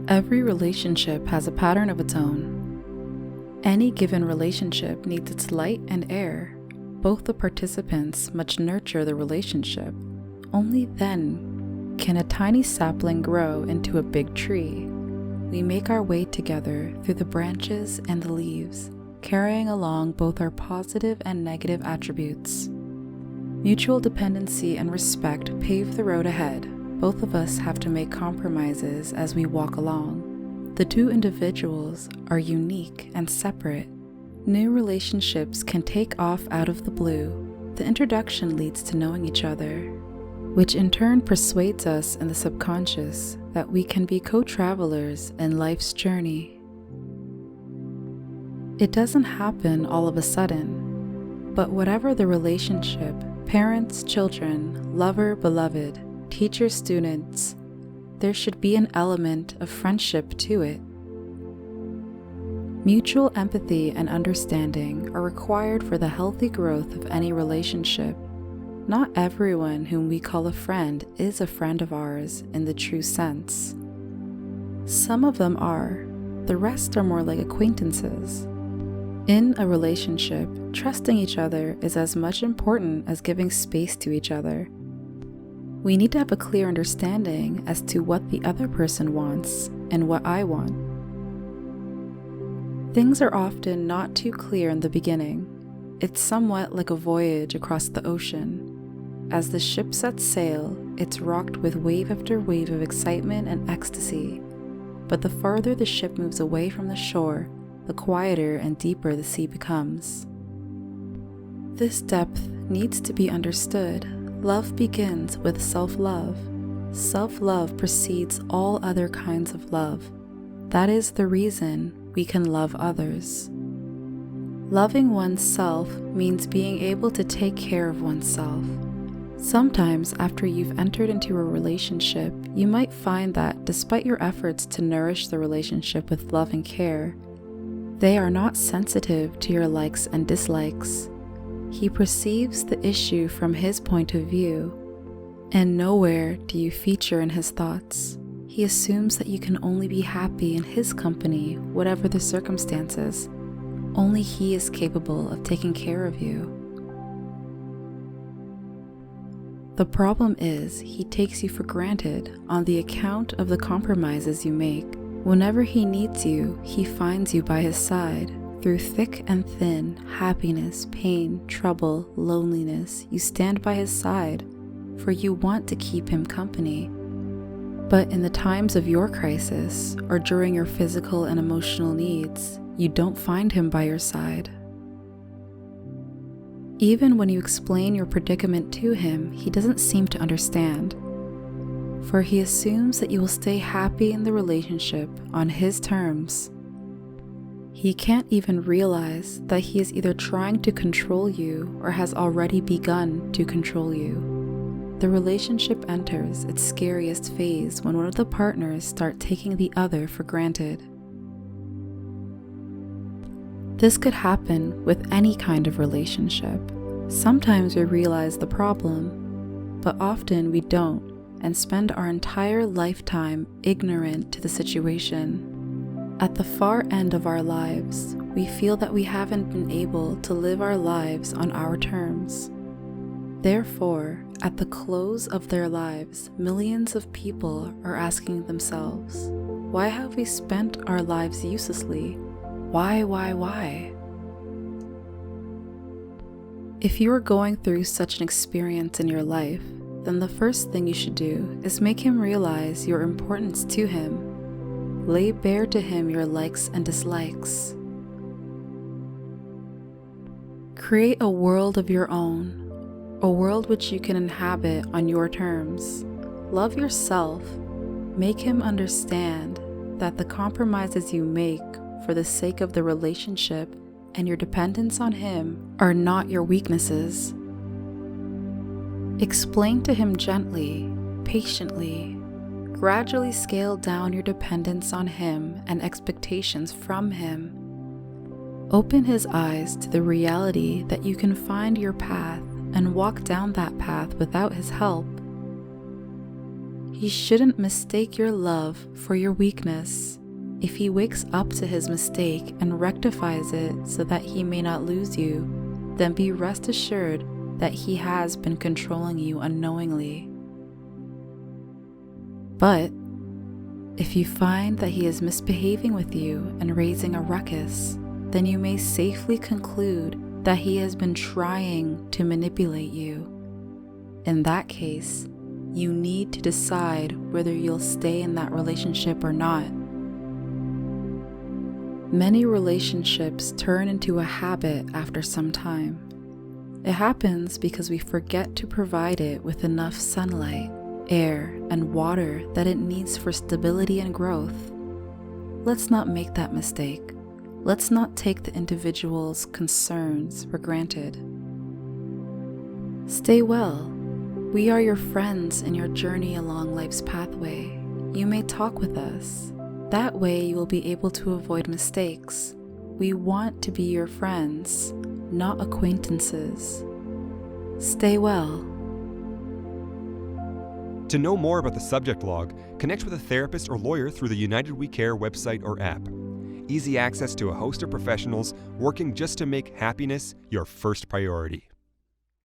Every relationship has a pattern of its own. Any given relationship needs its light and air. Both the participants must nurture the relationship. Only then can a tiny sapling grow into a big tree. We make our way together through the branches and the leaves, carrying along both our positive and negative attributes. Mutual dependency and respect pave the road ahead. Both of us have to make compromises as we walk along. The two individuals are unique and separate. New relationships can take off out of the blue. The introduction leads to knowing each other, which in turn persuades us in the subconscious that we can be co-travelers in life's journey. It doesn't happen all of a sudden, but whatever the relationship, parents, children, lover, beloved, teacher, students, there should be an element of friendship to it. Mutual empathy and understanding are required for the healthy growth of any relationship. Not everyone whom we call a friend is a friend of ours in the true sense. Some of them are, the rest are more like acquaintances. In a relationship, trusting each other is as much important as giving space to each other. We need to have a clear understanding as to what the other person wants and what I want. Things are often not too clear in the beginning. It's somewhat like a voyage across the ocean. As the ship sets sail, it's rocked with wave after wave of excitement and ecstasy. But the farther the ship moves away from the shore, the quieter and deeper the sea becomes. This depth needs to be understood. Love begins with self-love. Self-love precedes all other kinds of love. That is the reason we can love others. Loving oneself means being able to take care of oneself. Sometimes after you've entered into a relationship, you might find that despite your efforts to nourish the relationship with love and care, they are not sensitive to your likes and dislikes. He perceives the issue from his point of view, and nowhere do you feature in his thoughts. He assumes that you can only be happy in his company, whatever the circumstances. Only he is capable of taking care of you. The problem is, he takes you for granted on the account of the compromises you make. Whenever he needs you, he finds you by his side. Through thick and thin, happiness, pain, trouble, loneliness, you stand by his side, for you want to keep him company. But in the times of your crisis, or during your physical and emotional needs, you don't find him by your side. Even when you explain your predicament to him, he doesn't seem to understand, for he assumes that you will stay happy in the relationship on his terms. He can't even realize that he is either trying to control you or has already begun to control you. The relationship enters its scariest phase when one of the partners start taking the other for granted. This could happen with any kind of relationship. Sometimes we realize the problem, but often we don't and spend our entire lifetime ignorant to the situation. At the far end of our lives, we feel that we haven't been able to live our lives on our terms. Therefore, at the close of their lives, millions of people are asking themselves, why have we spent our lives uselessly? Why? If you are going through such an experience in your life, then the first thing you should do is make him realize your importance to him. Lay bare to him your likes and dislikes. Create a world of your own, a world which you can inhabit on your terms. Love yourself. Make him understand that the compromises you make for the sake of the relationship and your dependence on him are not your weaknesses. Explain to him gently, patiently. Gradually scale down your dependence on him and expectations from him. Open his eyes to the reality that you can find your path and walk down that path without his help. He shouldn't mistake your love for your weakness. If he wakes up to his mistake and rectifies it so that he may not lose you, then be rest assured that he has been controlling you unknowingly. But if you find that he is misbehaving with you and raising a ruckus, then you may safely conclude that he has been trying to manipulate you. In that case, you need to decide whether you'll stay in that relationship or not. Many relationships turn into a habit after some time. It happens because we forget to provide it with enough sunlight, air, and water that it needs for stability and growth. Let's not make that mistake. Let's not take the individual's concerns for granted. Stay well. We are your friends in your journey along life's pathway. You may talk with us. That way you will be able to avoid mistakes. We want to be your friends, not acquaintances. Stay well. To know more about the subject log, connect with a therapist or lawyer through the United We Care website or app. Easy access to a host of professionals working just to make happiness your first priority.